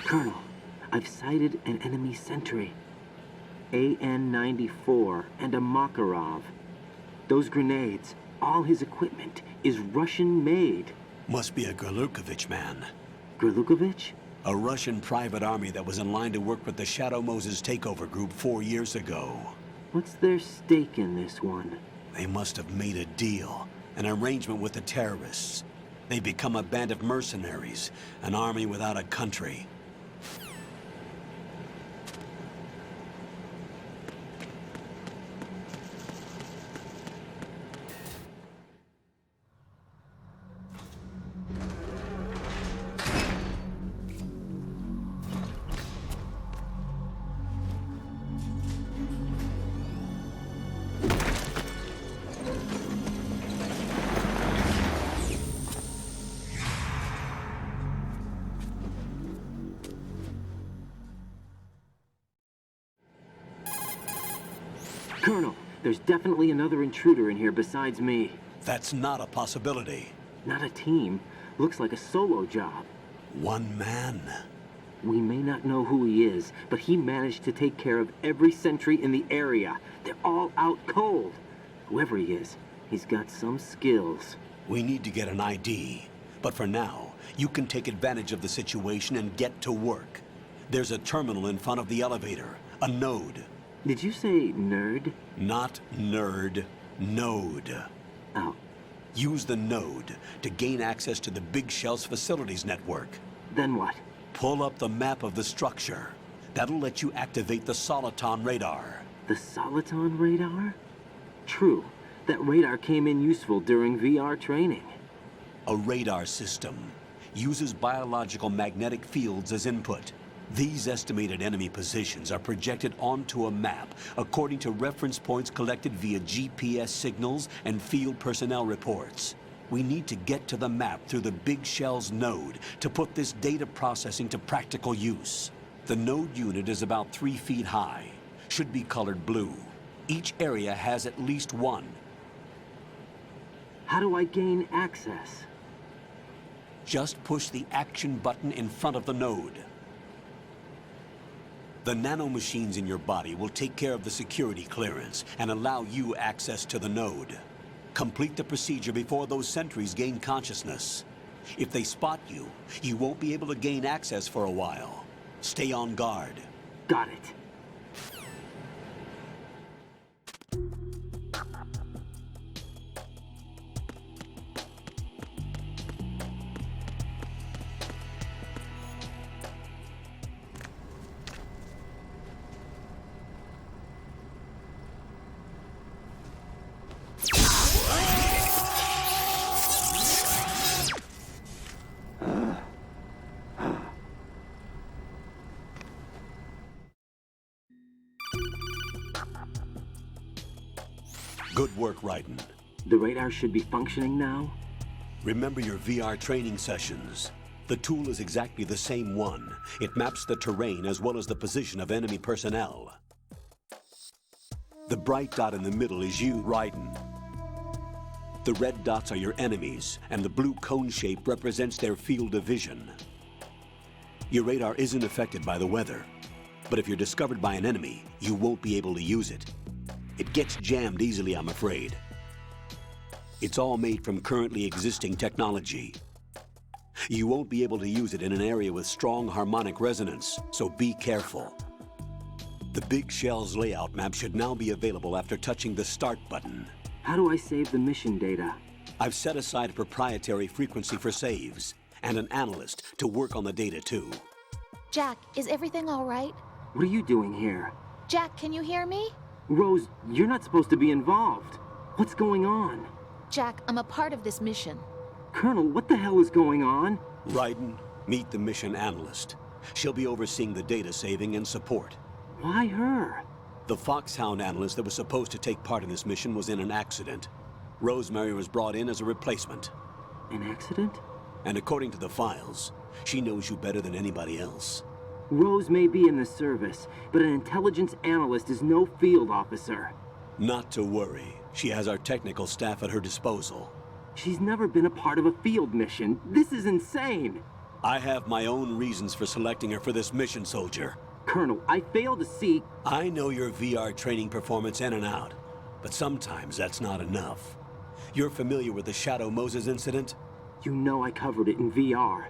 Colonel, I've sighted an enemy sentry. AN-94 and a Makarov. Those grenades, all his equipment, is Russian-made. Must be a Gorlukovich man. Gorlukovich? A Russian private army that was in line to work with the Shadow Moses takeover group 4 years ago. What's their stake in this one? They must have made a deal, an arrangement with the terrorists. They've become a band of mercenaries, an army without a country. Colonel, there's definitely another intruder in here besides me. That's not a possibility. Not a team. Looks like a solo job. One man. We may not know who he is, but he managed to take care of every sentry in the area. They're all out cold. Whoever he is, he's got some skills. We need to get an ID. But for now, you can take advantage of the situation and get to work. There's a terminal in front of the elevator. A node. Did you say nerd? Not nerd. Node. Oh. Use the node to gain access to the Big Shell's facilities network. Then what? Pull up the map of the structure. That'll let you activate the Soliton radar. The Soliton radar? True. That radar came in useful during VR training. A radar system uses biological magnetic fields as input. These estimated enemy positions are projected onto a map according to reference points collected via GPS signals and field personnel reports. We need to get to the map through the Big Shell's node to put this data processing to practical use. The node unit is about 3 feet high, should be colored blue. Each area has at least one. How do I gain access? Just push the action button in front of the node. The nanomachines in your body will take care of the security clearance and allow you access to the node. Complete the procedure before those sentries gain consciousness. If they spot you, you won't be able to gain access for a while. Stay on guard. Got it. Good work, Raiden. The radar should be functioning now? Remember your VR training sessions. The tool is exactly the same one. It maps the terrain as well as the position of enemy personnel. The bright dot in the middle is you, Raiden. The red dots are your enemies, and the blue cone shape represents their field of vision. Your radar isn't affected by the weather, but if you're discovered by an enemy, you won't be able to use it. It gets jammed easily, I'm afraid. It's all made from currently existing technology. You won't be able to use it in an area with strong harmonic resonance, so be careful. The Big Shell's layout map should now be available after touching the Start button. How do I save the mission data? I've set aside a proprietary frequency for saves, and an analyst to work on the data too. Jack, is everything all right? What are you doing here? Jack, can you hear me? Rose, you're not supposed to be involved. What's going on? Jack, I'm a part of this mission. Colonel, what the hell is going on? Raiden, meet the mission analyst. She'll be overseeing the data saving and support. Why her? The Foxhound analyst that was supposed to take part in this mission was in an accident. Rosemary was brought in as a replacement. An accident? And according to the files, she knows you better than anybody else. Rose may be in the service, but an intelligence analyst is no field officer. Not to worry. She has our technical staff at her disposal. She's never been a part of a field mission. This is insane. I have my own reasons for selecting her for this mission, soldier. Colonel, I fail to see... I know your VR training performance in and out, but sometimes that's not enough. You're familiar with the Shadow Moses incident? You know I covered it in VR.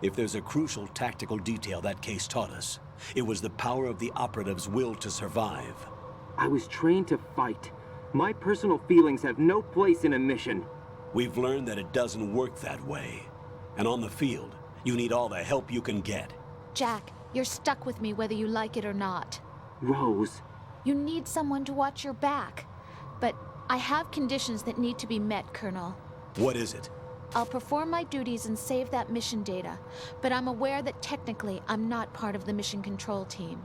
If there's a crucial tactical detail that case taught us, it was the power of the operative's will to survive. I was trained to fight. My personal feelings have no place in a mission. We've learned that it doesn't work that way. And on the field, you need all the help you can get. Jack, you're stuck with me whether you like it or not. Rose. You need someone to watch your back. But I have conditions that need to be met, Colonel. What is it? I'll perform my duties and save that mission data, but I'm aware that technically I'm not part of the mission control team.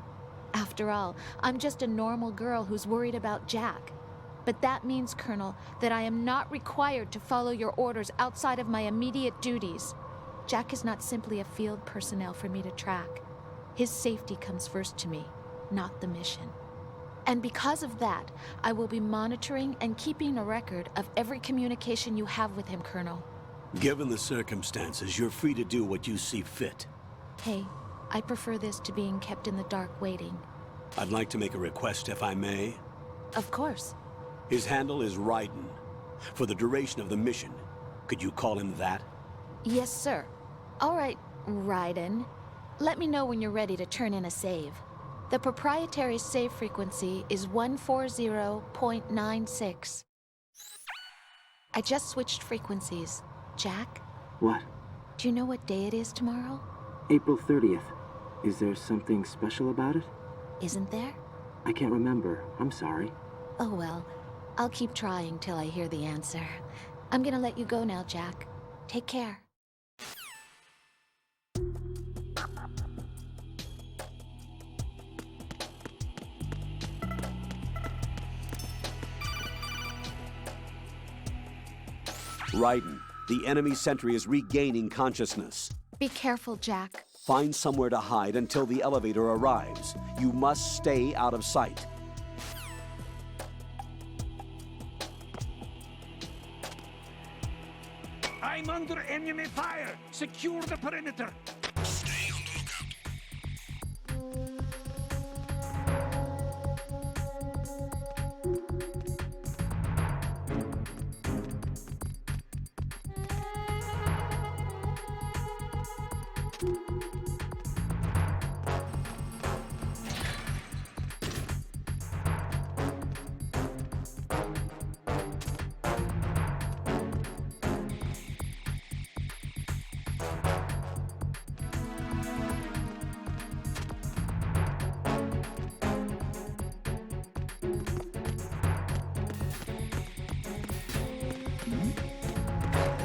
After all, I'm just a normal girl who's worried about Jack. But that means, Colonel, that I am not required to follow your orders outside of my immediate duties. Jack is not simply a field personnel for me to track. His safety comes first to me, not the mission. And because of that, I will be monitoring and keeping a record of every communication you have with him, Colonel. Given the circumstances, you're free to do what you see fit. Hey, I prefer this to being kept in the dark waiting. I'd like to make a request, if I may. Of course. His handle is Raiden. For the duration of the mission, could you call him that? Yes, sir. All right, Raiden. Let me know when you're ready to turn in a save. The proprietary save frequency is 140.96. I just switched frequencies. Jack? What? Do you know what day it is tomorrow? April 30th. Is there something special about it? Isn't there? I can't remember. I'm sorry. Oh well. I'll keep trying till I hear the answer. I'm gonna let you go now, Jack. Take care. Raiden, the enemy sentry is regaining consciousness. Be careful, Jack. Find somewhere to hide until the elevator arrives. You must stay out of sight. I'm under enemy fire! Secure the perimeter! Stay on the lookout.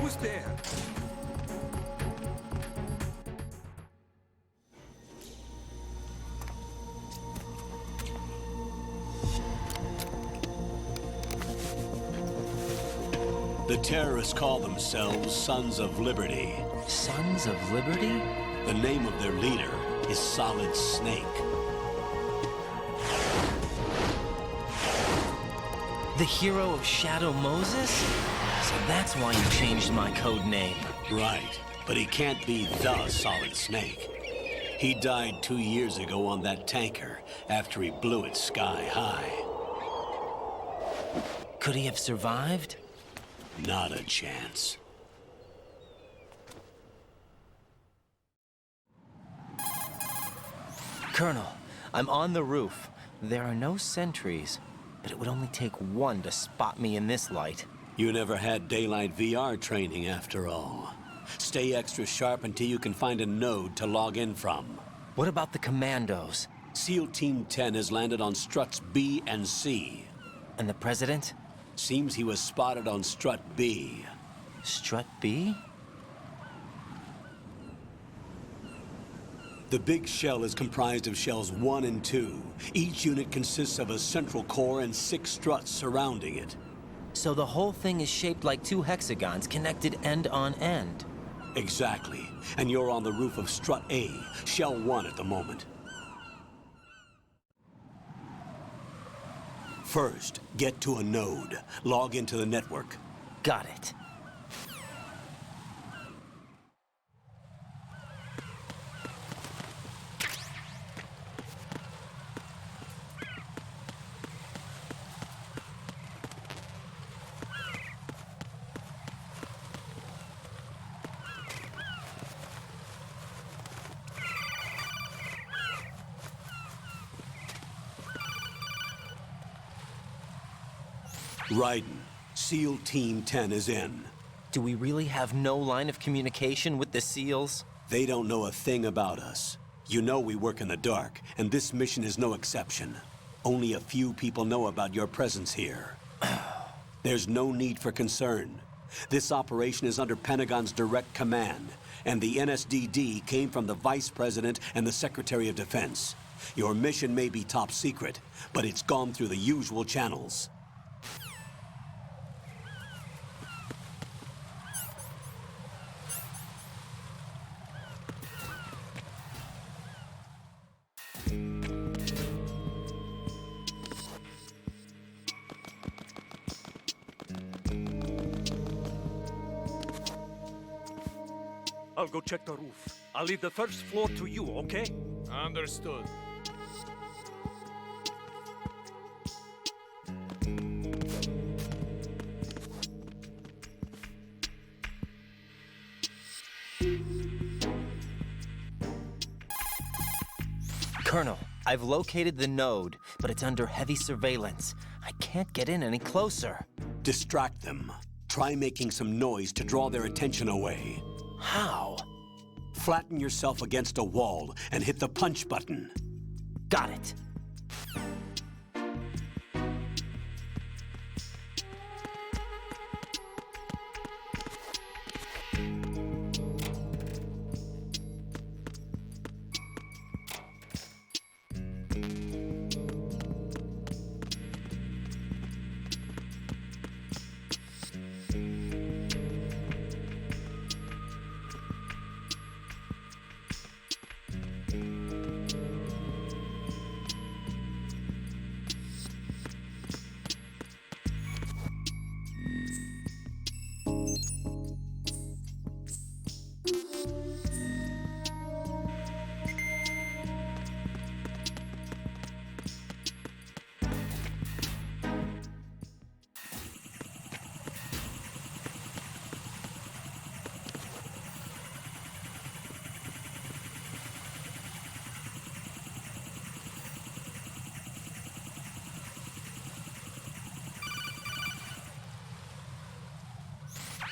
Who's there? The terrorists call themselves Sons of Liberty. Sons of Liberty? The name of their leader is Solid Snake. The hero of Shadow Moses? So that's why you changed my code name. Right, but he can't be the Solid Snake. He died 2 years ago on that tanker after he blew it sky high. Could he have survived? Not a chance. Colonel, I'm on the roof. There are no sentries, but it would only take one to spot me in this light. You never had daylight VR training after all. Stay extra sharp until you can find a node to log in from. What about the commandos? SEAL Team 10 has landed on struts B and C. And the president? Seems he was spotted on strut B. Strut B? The big shell is comprised of shells 1 and 2. Each unit consists of a central core and 6 struts surrounding it. So the whole thing is shaped like 2 hexagons connected end on end. Exactly. And you're on the roof of strut A, shell 1 at the moment. First, get to a node. Log into the network. Got it. Raiden, SEAL Team 10 is in. Do we really have no line of communication with the SEALs? They don't know a thing about us. You know we work in the dark, and this mission is no exception. Only a few people know about your presence here. There's no need for concern. This operation is under Pentagon's direct command, and the NSDD came from the Vice President and the Secretary of Defense. Your mission may be top secret, but it's gone through the usual channels. I'll go check the roof. I'll leave the first floor to you, okay? Understood. Colonel, I've located the node, but it's under heavy surveillance. I can't get in any closer. Distract them. Try making some noise to draw their attention away. How? Flatten yourself against a wall and hit the punch button. Got it.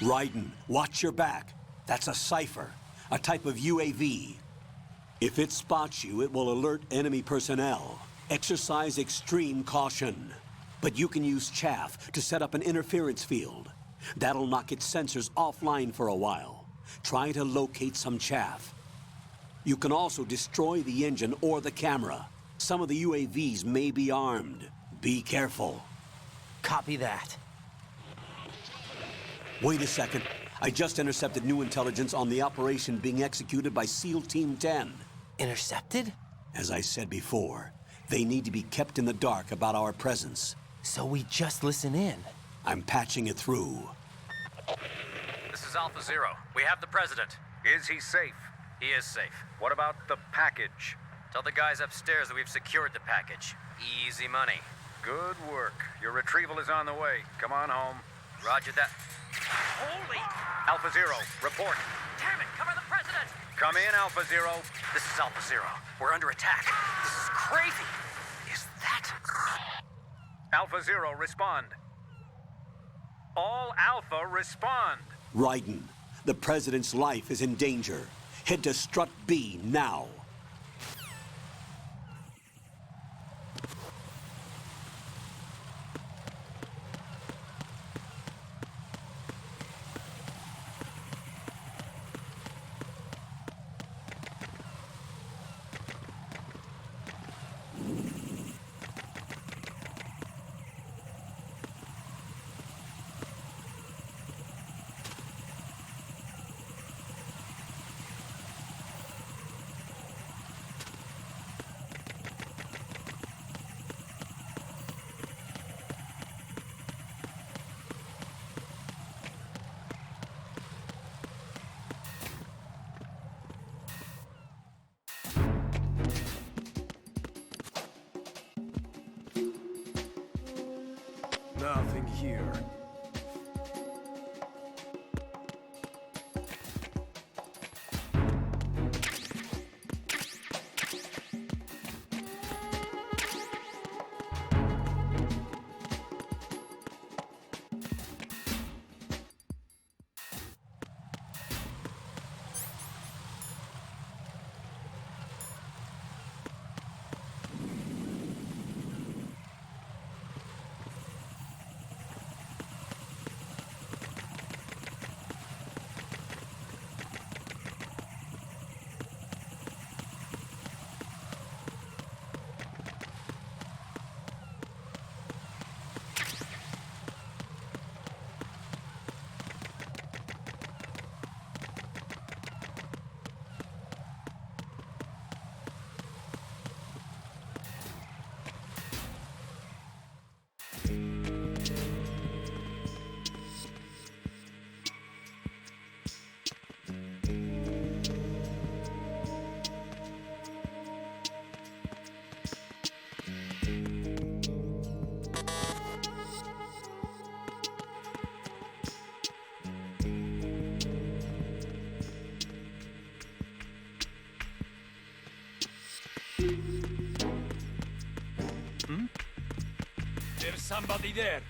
Raiden, watch your back. That's a cipher, a type of UAV. If it spots you, it will alert enemy personnel. Exercise extreme caution. But you can use chaff to set up an interference field. That'll knock its sensors offline for a while. Try to locate some chaff. You can also destroy the engine or the camera. Some of the UAVs may be armed. Be careful. Copy that. Wait a second. I just intercepted new intelligence on the operation being executed by SEAL Team 10. Intercepted? As I said before, they need to be kept in the dark about our presence. So we just listen in. I'm patching it through. This is Alpha Zero. We have the president. Is he safe? He is safe. What about the package? Tell the guys upstairs that we've secured the package. Easy money. Good work. Your retrieval is on the way. Come on home. Roger that. Holy! Alpha Zero, report. Damn it! Cover the president! Come in, Alpha Zero. This is Alpha Zero. We're under attack. This is crazy. Is that... Alpha Zero, respond. All Alpha, respond. Raiden, the President's life is in danger. Head to Strut B now. Nothing here. somebody there.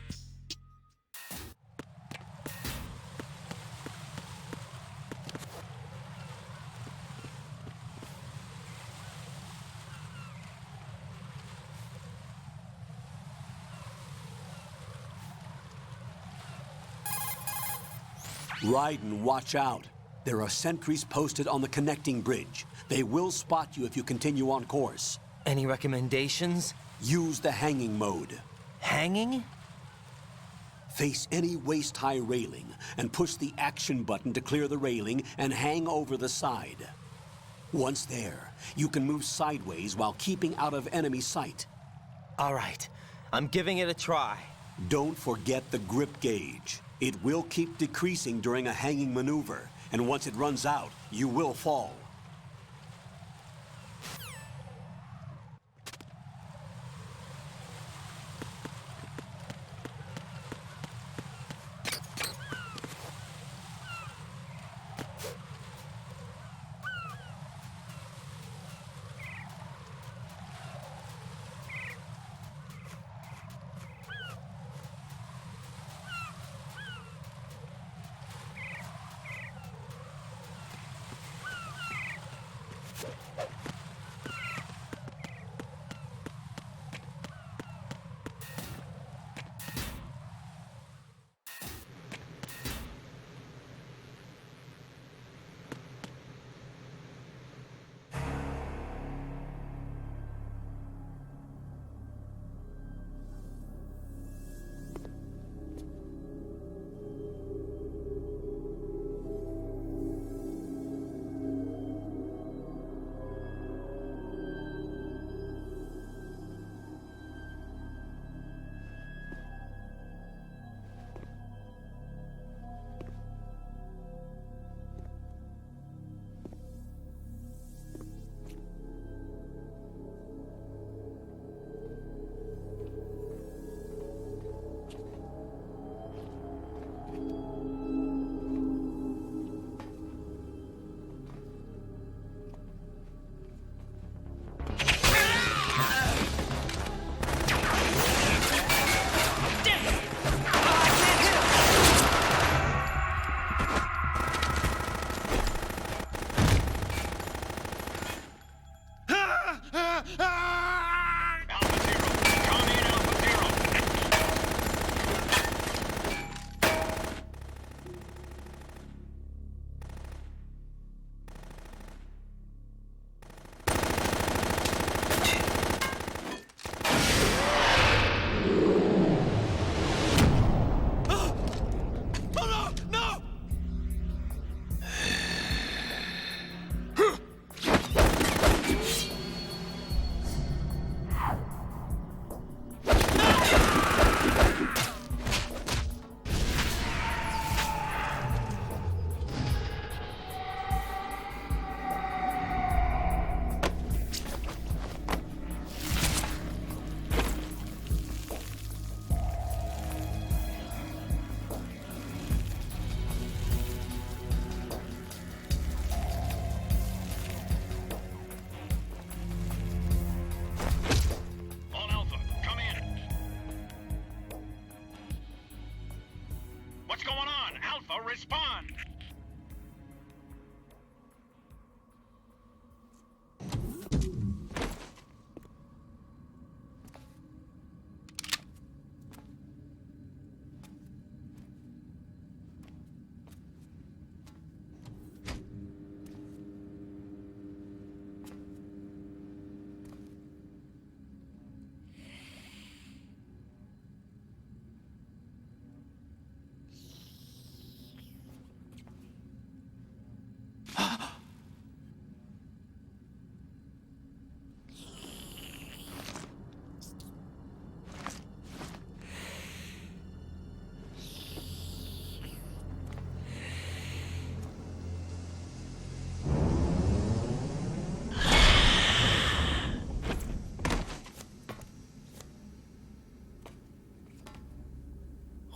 Raiden, watch out. There are sentries posted on the connecting bridge. They will spot you if you continue on course. Any recommendations? Use the hanging mode. Hanging? Face any waist-high railing and push the action button to clear the railing and hang over the side. Once there, you can move sideways while keeping out of enemy sight. All right, I'm giving it a try. Don't forget the grip gauge. It will keep decreasing during a hanging maneuver, and once it runs out, you will fall. Respond!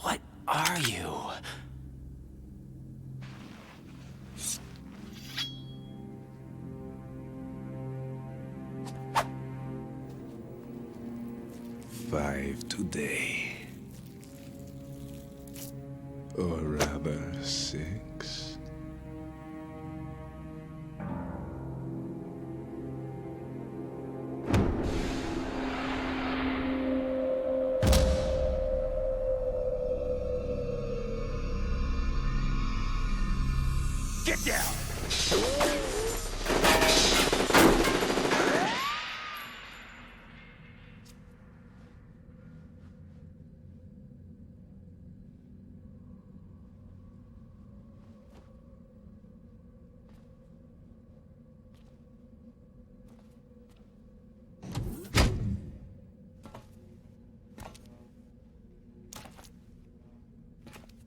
What are you? Five today. 6. Get down!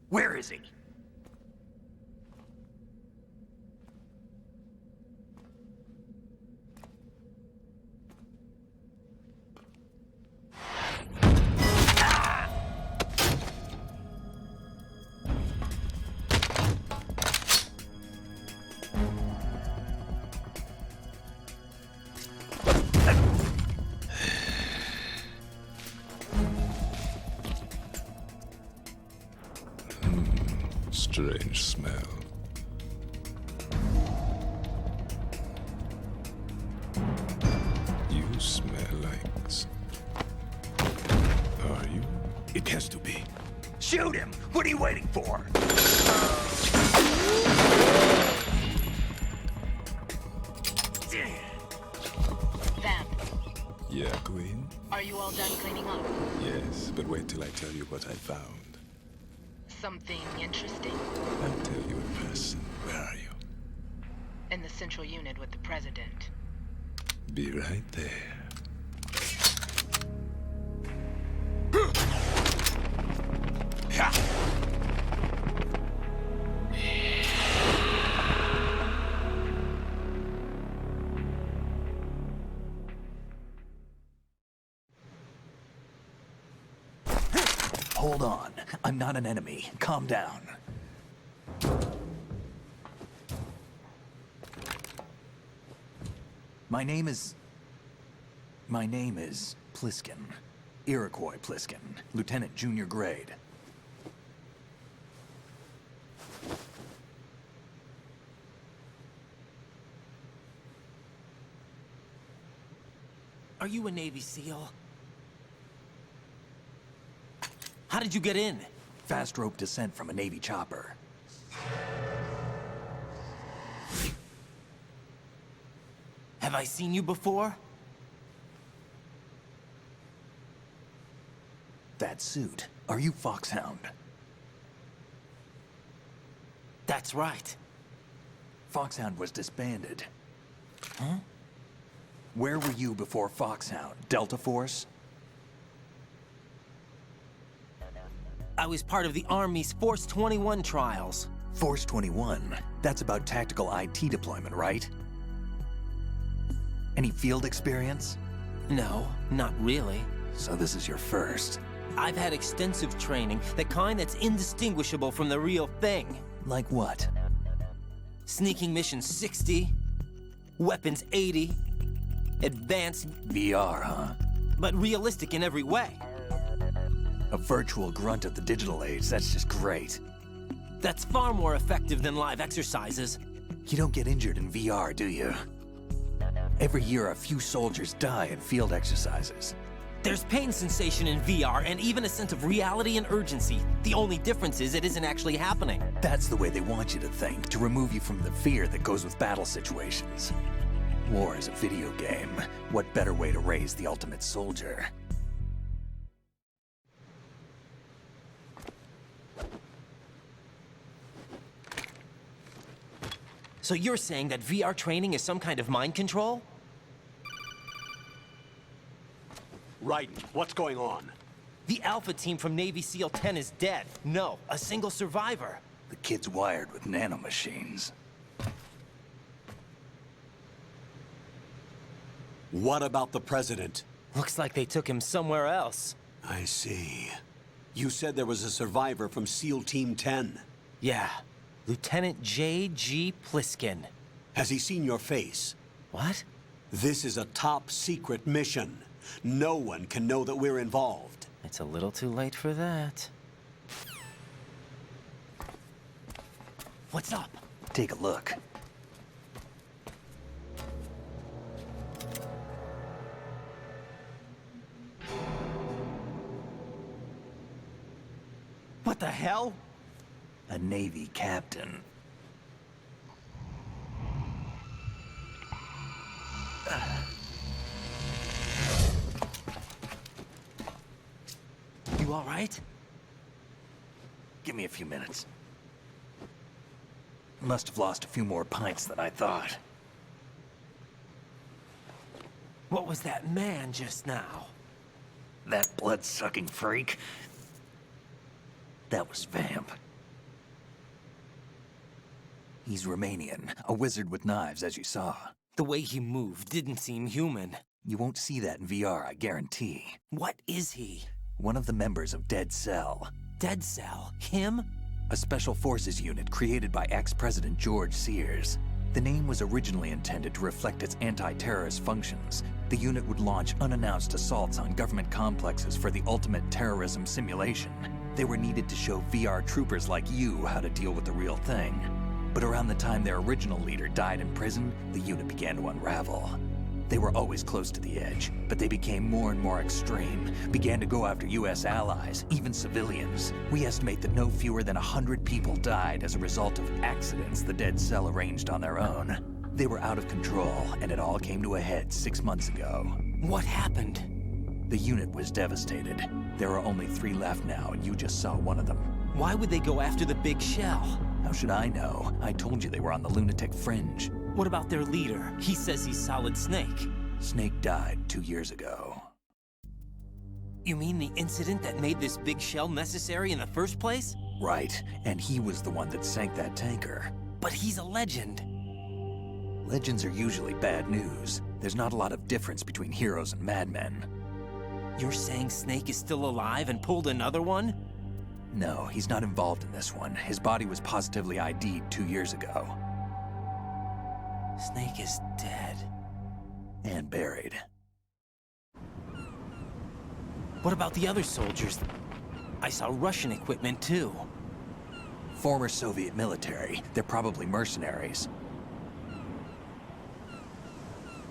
Where is he? Strange smell. You smell like... Are you? It has to be. Shoot him! What are you waiting for? Vamp, Yeah, Queen? are you all done cleaning up? Yes, but wait till I tell you what I found. Something interesting? I'll tell you in person. Where are you? In the central unit with the president. Be right there. Hold on. I'm not an enemy. Calm down. My name is Pliskin. Iroquois Pliskin. Lieutenant Junior Grade. Are you a Navy SEAL? How did you get in? Fast rope descent from a Navy chopper. Have I seen you before? That suit. Are you Foxhound? That's right. Foxhound was disbanded. Huh? Where were you before Foxhound? Delta Force? I was part of the Army's Force 21 trials. Force 21? That's about tactical IT deployment, right? Any field experience? No, not really. So this is your first. I've had extensive training, the kind that's indistinguishable from the real thing. Like what? Sneaking mission 60, weapons 80, advanced, VR, huh? but realistic in every way. A virtual grunt of the digital age, that's just great. That's far more effective than live exercises. You don't get injured in VR, do you? Every year, a few soldiers die in field exercises. There's pain sensation in VR and even a sense of reality and urgency. The only difference is it isn't actually happening. That's the way they want you to think, to remove you from the fear that goes with battle situations. War is a video game. What better way to raise the ultimate soldier? So you're saying that VR training is some kind of mind control? Raiden, what's going on? The Alpha team from Navy SEAL 10 is dead. No, a single survivor. The kid's wired with nanomachines. What about the president? Looks like they took him somewhere else. I see. You said there was a survivor from SEAL Team 10. Yeah, Lieutenant J.G. Pliskin. Has he seen your face? What? This is a top secret mission. No one can know that we're involved. It's a little too late for that. What's up? Take a look. What the hell? A Navy captain. You all right? Give me a few minutes. Must have lost a few more pints than I thought. What was that man just now? That blood-sucking freak? That was Vamp. He's Romanian, a wizard with knives, as you saw. The way he moved didn't seem human. You won't see that in VR, I guarantee. What is he? One of the members of Dead Cell. Dead Cell? Him? A special forces unit created by ex-President George Sears. The name was originally intended to reflect its anti-terrorist functions. The unit would launch unannounced assaults on government complexes for the ultimate terrorism simulation. They were needed to show VR troopers like you how to deal with the real thing. But around the time their original leader died in prison, the unit began to unravel. They were always close to the edge, but they became more and more extreme, began to go after US allies, even civilians. We estimate that no fewer than 100 people died as a result of accidents the Dead Cell arranged on their own. They were out of control, and it all came to a head 6 months ago. What happened? The unit was devastated. There are only 3 left now, and you just saw one of them. Why would they go after the big shell? How should I know? I told you they were on the lunatic fringe. What about their leader? He says he's Solid Snake. Snake died 2 years ago. You mean the incident that made this big shell necessary in the first place? Right, and he was the one that sank that tanker. But he's a legend. Legends are usually bad news. There's not a lot of difference between heroes and madmen. You're saying Snake is still alive and pulled another one? No, he's not involved in this one. His body was positively ID'd 2 years ago. Snake is dead. And buried. What about the other soldiers? I saw Russian equipment too. Former Soviet military. They're probably mercenaries.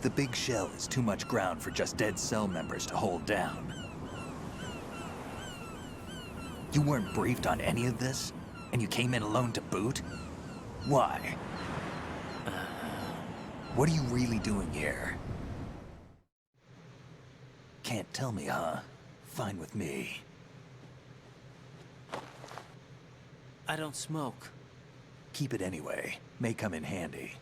The big shell is too much ground for just Dead Cell members to hold down. You weren't briefed on any of this? And you came in alone to boot? Why? What are you really doing here? Can't tell me, huh? Fine with me. I don't smoke. Keep it anyway. May come in handy.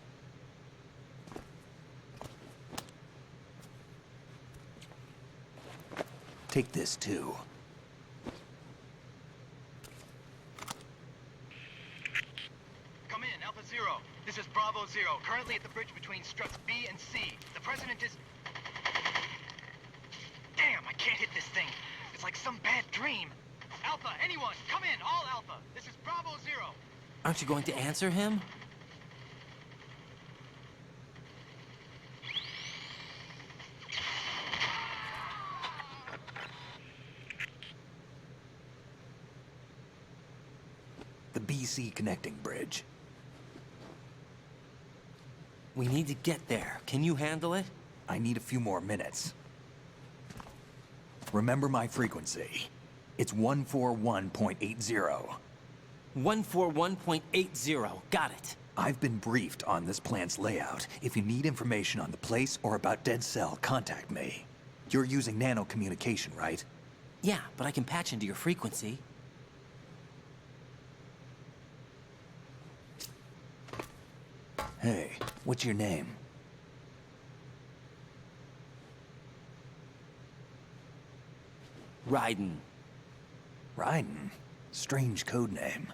Take this too. Come in, Alpha Zero. This is Bravo Zero, currently at the bridge between struts B and C. The President is... Damn, I can't hit this thing. It's like some bad dream. Alpha, anyone, come in, all Alpha. This is Bravo Zero. Aren't you going to answer him? The BC connecting bridge. We need to get there. Can you handle it? I need a few more minutes. Remember my frequency. It's 141.80. 141.80. Got it. I've been briefed on this plant's layout. If you need information on the place or about Dead Cell, contact me. You're using nano communication, right? Yeah, but I can patch into your frequency. Hey, what's your name? Raiden. Raiden? Strange code name.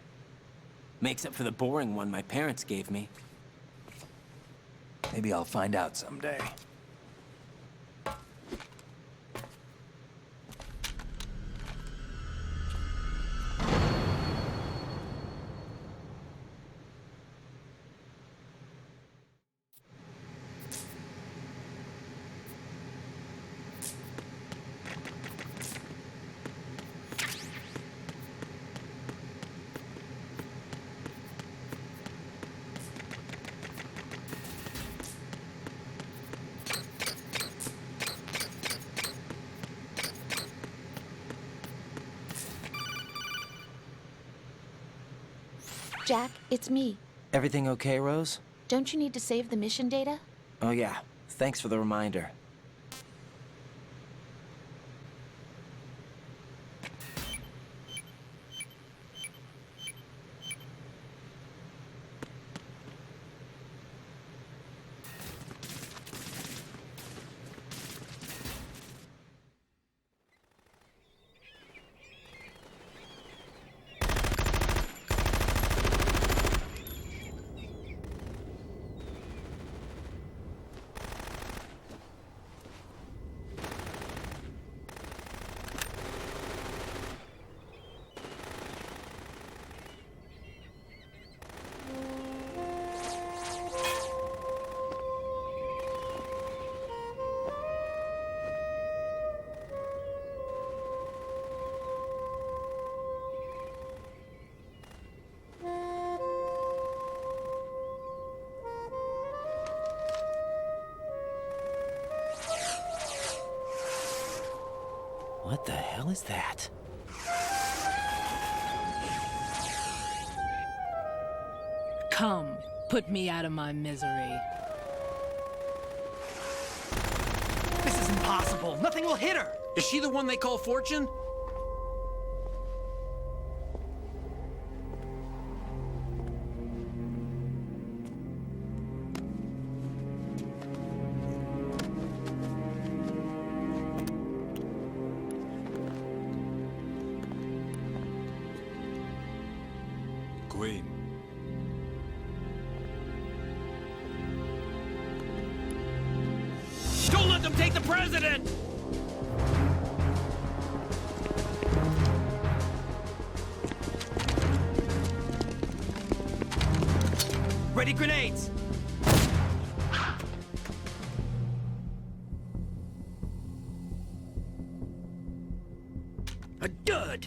Makes up for the boring one my parents gave me. Maybe I'll find out someday. Jack, it's me. Everything okay, Rose? Don't you need to save the mission data? Oh yeah, thanks for the reminder. What the hell is that? Come, put me out of my misery. This is impossible. Nothing will hit her. Is she the one they call Fortune? Queen. Don't let them take the president! Ready grenades! A dud!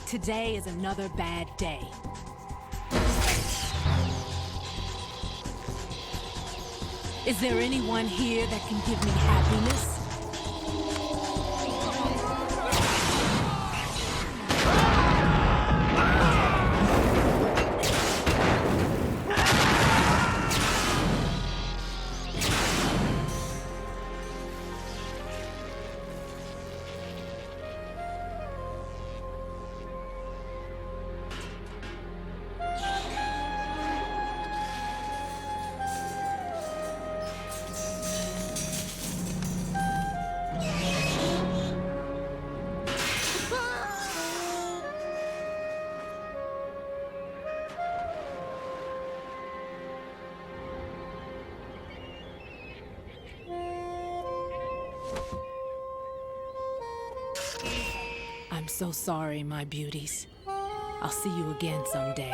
Today is another bad day. Is there anyone here that can give me happiness? I'm so sorry, my beauties. I'll see you again someday.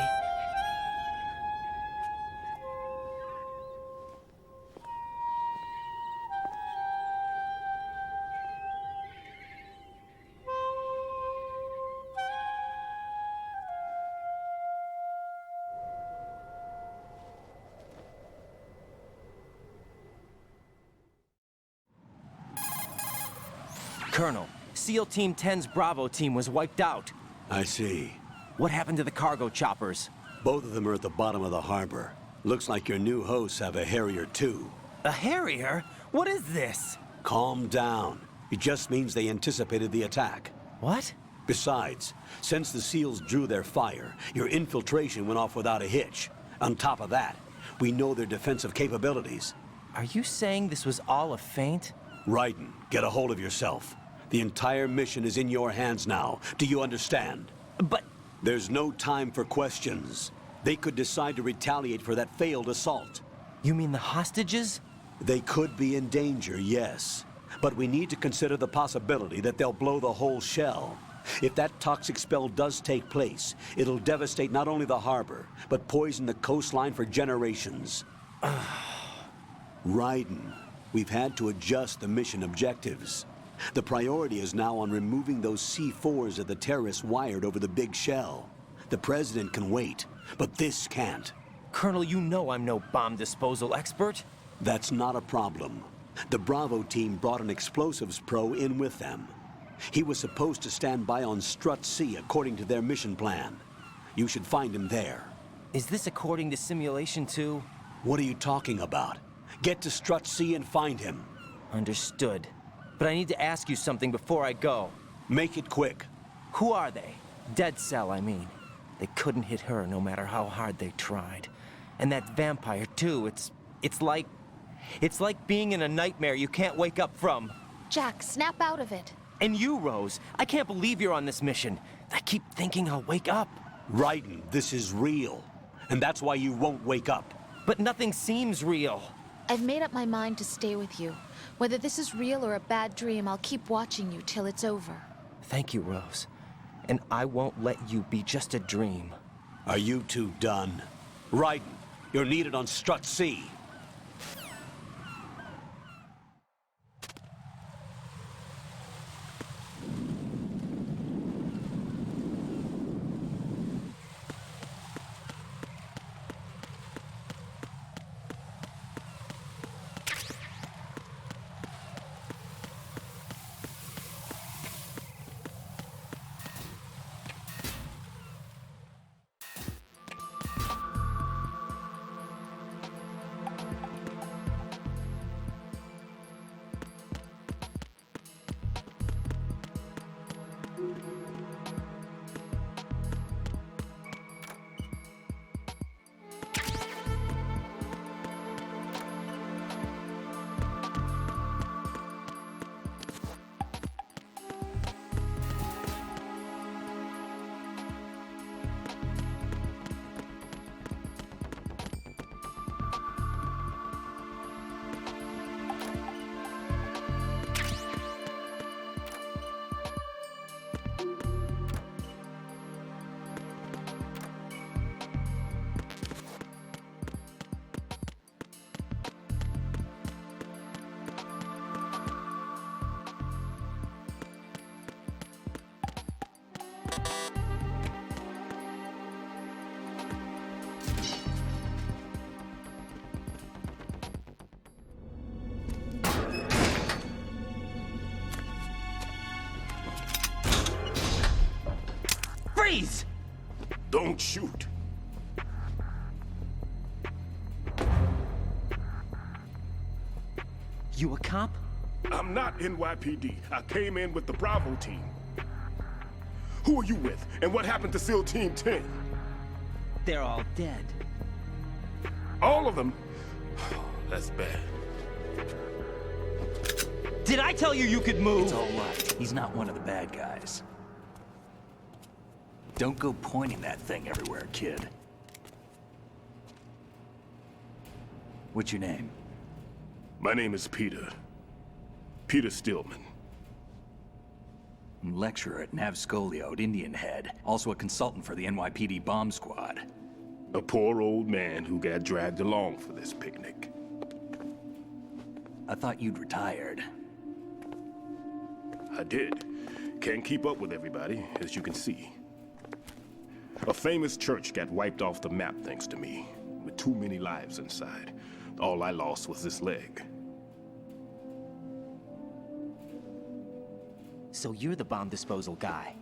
Colonel, SEAL Team 10's Bravo team was wiped out. I see. What happened to the cargo choppers? Both of them are at the bottom of the harbor. Looks like your new hosts have a Harrier too. A Harrier? What is this? Calm down. It just means they anticipated the attack. What? Besides, since the SEALs drew their fire, your infiltration went off without a hitch. On top of that, we know their defensive capabilities. Are you saying this was all a feint? Raiden, get a hold of yourself. The entire mission is in your hands now. Do you understand? But... There's no time for questions. They could decide to retaliate for that failed assault. You mean the hostages? They could be in danger, yes. But we need to consider the possibility that they'll blow the whole shell. If that toxic spell does take place, it'll devastate not only the harbor, but poison the coastline for generations. Raiden, we've had to adjust the mission objectives. The priority is now on removing those C4s that the terrorists wired over the big shell. The President can wait, but this can't. Colonel, you know I'm no bomb disposal expert. That's not a problem. The Bravo team brought an explosives pro in with them. He was supposed to stand by on Strut C according to their mission plan. You should find him there. Is this according to Simulation 2? What are you talking about? Get to Strut C and find him. Understood. But I need to ask you something before I go. Make it quick. Who are they? Dead Cell, I mean. They couldn't hit her no matter how hard they tried. And that vampire, too, it's like being in a nightmare you can't wake up from. Jack, snap out of it. And you, Rose, I can't believe you're on this mission. I keep thinking I'll wake up. Raiden, this is real. And that's why you won't wake up. But nothing seems real. I've made up my mind to stay with you. Whether this is real or a bad dream, I'll keep watching you till it's over. Thank you, Rose. And I won't let you be just a dream. Are you two done? Raiden, you're needed on Strut C. Freeze! Don't shoot. You a cop? I'm not NYPD. I came in with the Bravo team. Who are you with? And what happened to SEAL Team 10? They're all dead. All of them? That's bad. Did I tell you you could move? It's all right. He's not one of the bad guys. Don't go pointing that thing everywhere, kid. What's your name? My name is Peter. Peter Stillman. Lecturer at Navscolio at Indian Head. Also a consultant for the NYPD bomb squad. A poor old man who got dragged along for this picnic. I thought you'd retired. I did. Can't keep up with everybody, as you can see. A famous church got wiped off the map thanks to me, with too many lives inside. All I lost was this leg. So you're the bomb disposal guy.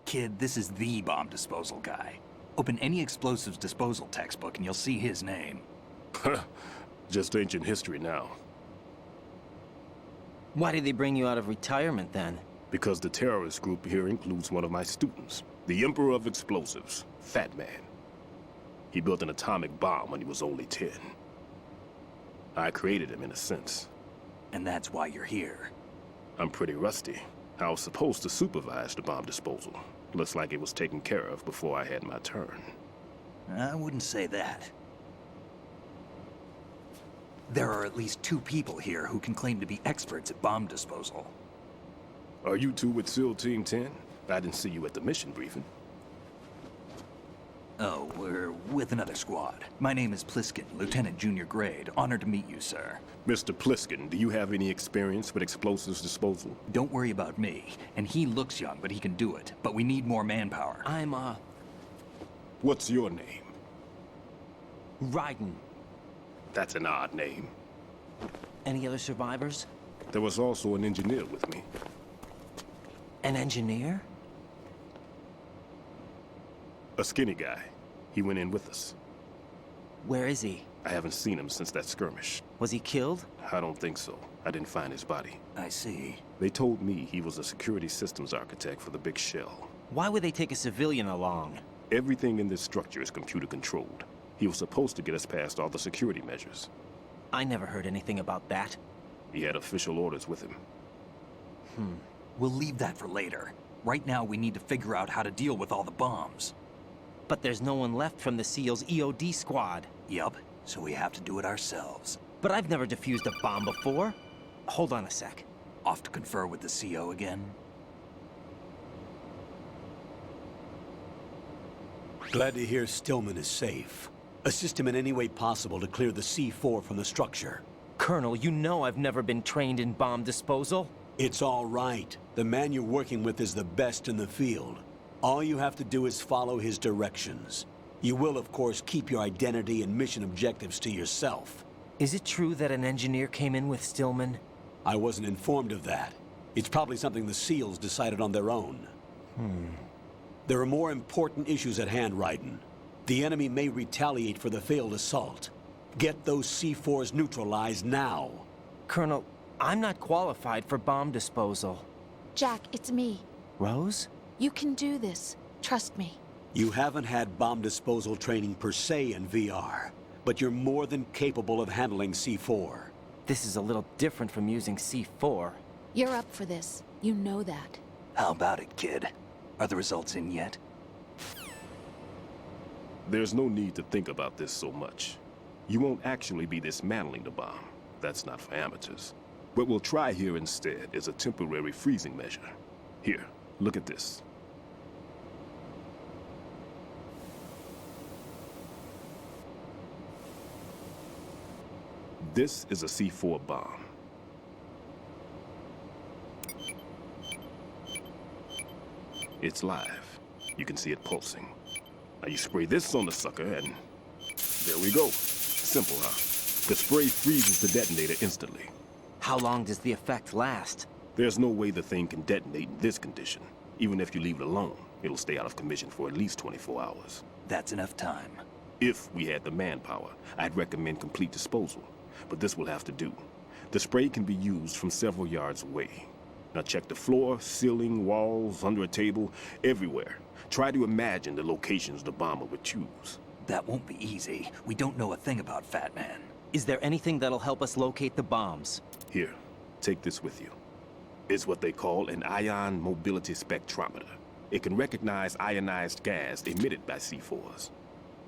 Kid, this is the bomb disposal guy. Open any explosives disposal textbook and you'll see his name. Just ancient history now. Why did they bring you out of retirement then? Because the terrorist group here includes one of my students, the Emperor of Explosives, Fat Man. He built an atomic bomb when he was only 10. I created him in a sense. And that's why you're here. I'm pretty rusty. I was supposed to supervise the bomb disposal. Looks like it was taken care of before I had my turn. I wouldn't say that. There are at least 2 people here who can claim to be experts at bomb disposal. Are you two with SEAL Team 10? I didn't see you at the mission briefing. Oh, we're with with another squad. My name is Pliskin, Lieutenant Junior Grade. Honored to meet you, sir. Mr. Pliskin, do you have any experience with explosives disposal? Don't worry about me. And he looks young, but he can do it. But we need more manpower. What's your name? Raiden. That's an odd name. Any other survivors? There was also an engineer with me. An engineer? A skinny guy. He went in with us. Where is he? I haven't seen him since that skirmish. Was he killed? I don't think so. I didn't find his body. I see. They told me he was a security systems architect for the big shell. Why would they take a civilian along? Everything in this structure is computer controlled. He was supposed to get us past all the security measures. I never heard anything about that. He had official orders with him. We'll leave that for later. Right now, we need to figure out how to deal with all the bombs. But there's no one left from the SEAL's EOD squad. Yup, so we have to do it ourselves. But I've never defused a bomb before. Hold on a sec. Off to confer with the CO again? Glad to hear Stillman is safe. Assist him in any way possible to clear the C4 from the structure. Colonel, you know I've never been trained in bomb disposal. It's all right. The man you're working with is the best in the field. All you have to do is follow his directions. You will, of course, keep your identity and mission objectives to yourself. Is it true that an engineer came in with Stillman? I wasn't informed of that. It's probably something the SEALs decided on their own. There are more important issues at hand, Raiden. The enemy may retaliate for the failed assault. Get those C4s neutralized now. Colonel, I'm not qualified for bomb disposal. Jack, it's me. Rose? You can do this. Trust me. You haven't had bomb disposal training per se in VR, but you're more than capable of handling C4. This is a little different from using C4. You're up for this. You know that. How about it, kid? Are the results in yet? There's no need to think about this so much. You won't actually be dismantling the bomb. That's not for amateurs. What we'll try here instead is a temporary freezing measure. Here, look at this. This is a C4 bomb. It's live. You can see it pulsing. Now you spray this on the sucker and there we go. Simple, huh? The spray freezes the detonator instantly. How long does the effect last? There's no way the thing can detonate in this condition. Even if you leave it alone, it'll stay out of commission for at least 24 hours. That's enough time. If we had the manpower, I'd recommend complete disposal. But this will have to do. The spray can be used from several yards away. Now check the floor, ceiling, walls, under a table, everywhere. Try to imagine the locations the bomber would choose. That won't be easy. We don't know a thing about Fat Man. Is there anything that'll help us locate the bombs? Here, take this with you. It's what they call an ion mobility spectrometer. It can recognize ionized gas emitted by C4s.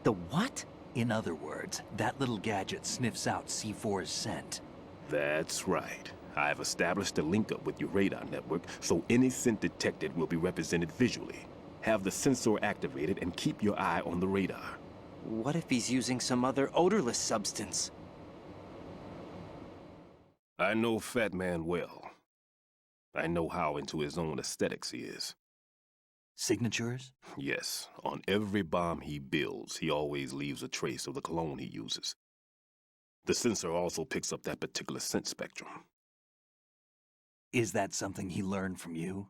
The what? In other words, that little gadget sniffs out C4's scent. That's right. I've established a link up with your radar network, so any scent detected will be represented visually. Have the sensor activated and keep your eye on the radar. What if he's using some other odorless substance? I know Fat Man well. I know how into his own aesthetics he is. Signatures? Yes. On every bomb he builds, he always leaves a trace of the cologne he uses. The sensor also picks up that particular scent spectrum. Is that something he learned from you?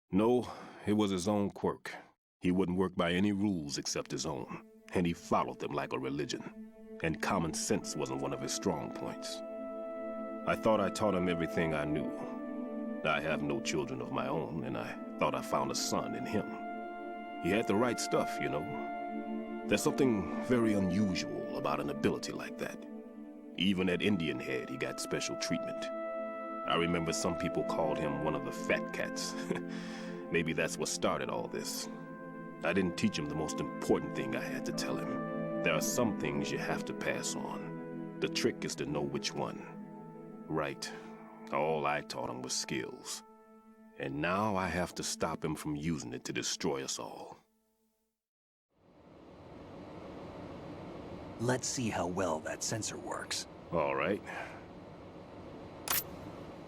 No, it was his own quirk. He wouldn't work by any rules except his own, and he followed them like a religion. And common sense wasn't one of his strong points. I thought I taught him everything I knew. I have no children of my own, and I thought I found a son in him. He had the right stuff, you know. There's something very unusual about an ability like that. Even at Indian Head, he got special treatment. I remember some people called him one of the fat cats. Maybe that's what started all this. I didn't teach him the most important thing I had to tell him. There are some things you have to pass on. The trick is to know which one. Right. All I taught him was skills. And now I have to stop him from using it to destroy us all. Let's see how well that sensor works. All right.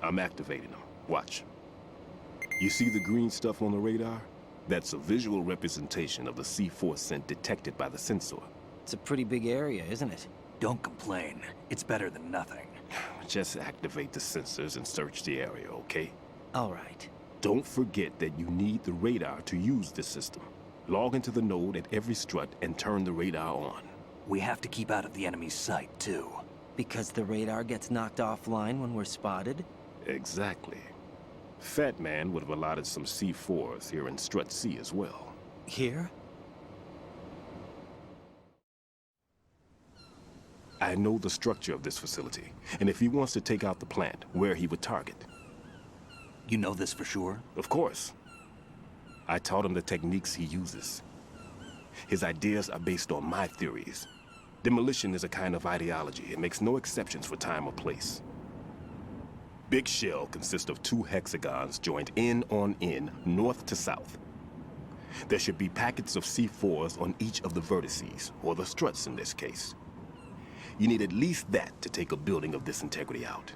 I'm activating them. Watch. You see the green stuff on the radar? That's a visual representation of the C4 scent detected by the sensor. It's a pretty big area, isn't it? Don't complain. It's better than nothing. Just activate the sensors and search the area, okay? All right. Don't forget that you need the radar to use this system. Log into the node at every strut and turn the radar on. We have to keep out of the enemy's sight, too. Because the radar gets knocked offline when we're spotted? Exactly. Fat Man would have allotted some C4s here in Strut C as well. Here? I know the structure of this facility, and if he wants to take out the plant, where he would target. You know this for sure? Of course. I taught him the techniques he uses. His ideas are based on my theories. Demolition is a kind of ideology. It makes no exceptions for time or place. Big Shell consists of 2 hexagons joined end on end, north to south. There should be packets of C4s on each of the vertices, or the struts in this case. You need at least that to take a building of this integrity out.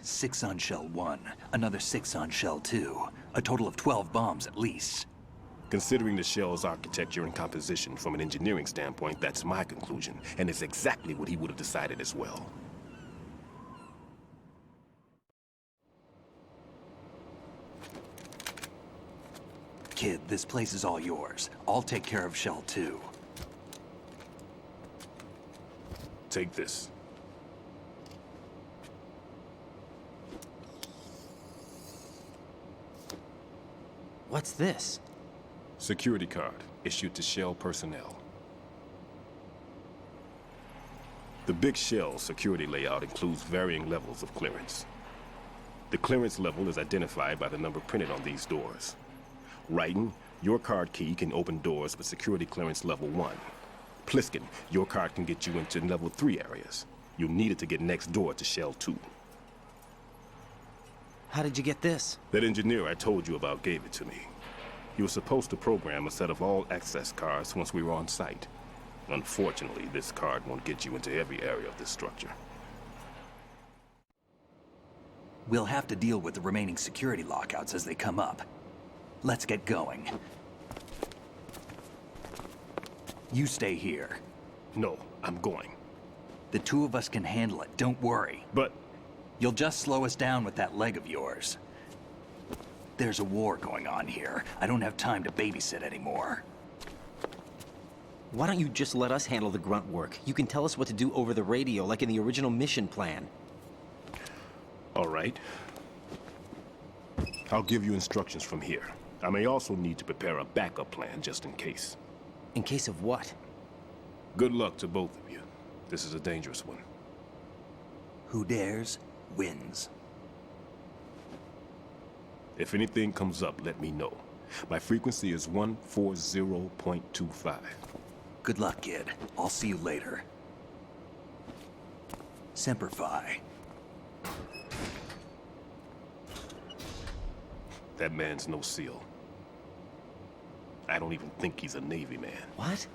6 on Shell 1, another 6 on Shell 2. A total of 12 bombs at least. Considering the shell's architecture and composition from an engineering standpoint, that's my conclusion, and it's exactly what he would have decided as well. Kid, this place is all yours. I'll take care of Shell 2. Take this. What's this? Security card issued to Shell personnel. The Big Shell security layout includes varying levels of clearance. The clearance level is identified by the number printed on these doors. Raiden, your card key can open doors with security clearance level 1. Pliskin, your card can get you into level 3 areas. You'll need it to get next door to Shell 2. How did you get this? That engineer I told you about gave it to me. He was supposed to program a set of all access cards once we were on site. Unfortunately, this card won't get you into every area of this structure. We'll have to deal with the remaining security lockouts as they come up. Let's get going. You stay here. No, I'm going. The 2 of us can handle it, don't worry. But... You'll just slow us down with that leg of yours. There's a war going on here. I don't have time to babysit anymore. Why don't you just let us handle the grunt work? You can tell us what to do over the radio, like in the original mission plan. All right. I'll give you instructions from here. I may also need to prepare a backup plan just in case. In case of what? Good luck to both of you. This is a dangerous one. Who dares, wins. If anything comes up, let me know. My frequency is 140.25. Good luck, kid. I'll see you later. Semper Fi. That man's no SEAL. I don't even think he's a Navy man. What?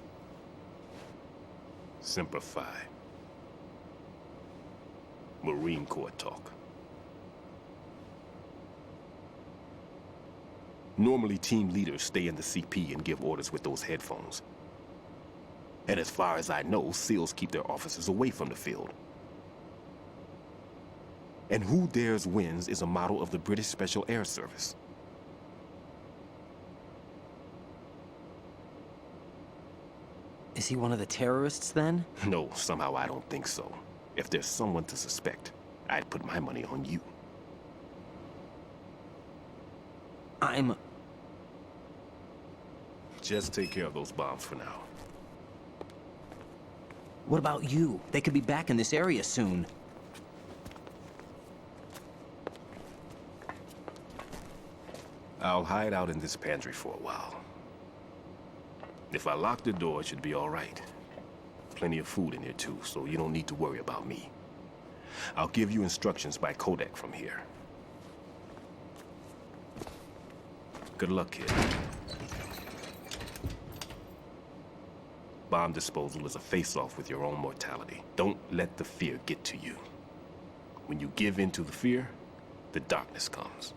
Semper Fi. Marine Corps talk. Normally, team leaders stay in the CP and give orders with those headphones. And as far as I know, SEALs keep their officers away from the field. And Who Dares Wins is a model of the British Special Air Service. Is he one of the terrorists, then? No, somehow I don't think so. If there's someone to suspect, I'd put my money on you. Just take care of those bombs for now. What about you? They could be back in this area soon. I'll hide out in this pantry for a while. If I lock the door, it should be all right. Plenty of food in here too, so you don't need to worry about me. I'll give you instructions by codec from here. Good luck, kid. Bomb disposal is a face-off with your own mortality. Don't let the fear get to you. When you give in to the fear, the darkness comes.